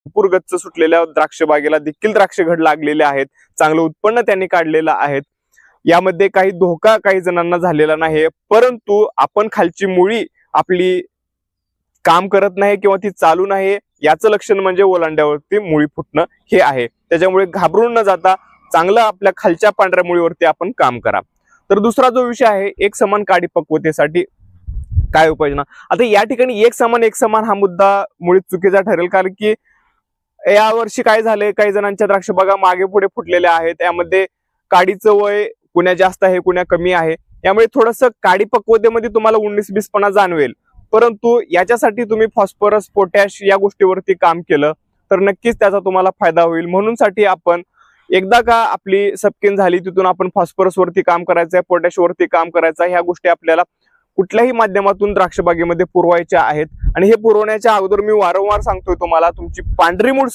भरपूर गच्च सुटलेल्या द्राक्ष बागेला देखील द्राक्ष घड लागलेले आहेत, चांगलं उत्पन्न त्यांनी काढलेलं आहे. यामध्ये काही धोका काही जणांना झालेला नाही, परंतु आपण खालची मुळी आपली काम करत नाही किंवा ती चालू नाही, याचं लक्षण म्हणजे ओलांड्यावरती मुळी फुटणं हे आहे. त्याच्यामुळे घाबरून न जाता चांगलं आपल्या खालच्या पांढऱ्या मुळीवरती आपण काम करा. तर दुसरा जो विषय आहे, एक समान काडी पक्वतेसाठी काय उपाययोजना. आता या ठिकाणी एक समान हा मुद्दा मुळीच चुकीचा ठरेल, कारण की या वर्षी काय झालंय, काही जणांच्या द्राक्ष बागा मागे पुढे फुटलेल्या आहेत. यामध्ये काडीचं वय कुण्या जास्त आहे कुण्या कमी आहे, यामुळे थोडंसं काडी पक्वतेमध्ये तुम्हाला 19-20पणा जाणवेल. परंतु याच्यासाठी तुम्ही फॉस्फरस पोटॅश या गोष्टीवरती काम केलं तर नक्कीच त्याचा तुम्हाला फायदा होईल. म्हणून साठी आपण एकदा का आपली सपकिन झाली तिथून आपण फॉस्फरस वरती काम करायचंय, पोटॅश वरती काम करायचं. ह्या गोष्टी आपल्याला कुठल्याही माध्यमातून द्राक्ष बागेमध्ये पुरवायच्या आहेत. आणि हे पुरवण्याच्या अगोदर मी वारंवार सांगतोय तुम्हाला, तुमची पांढरी मूळ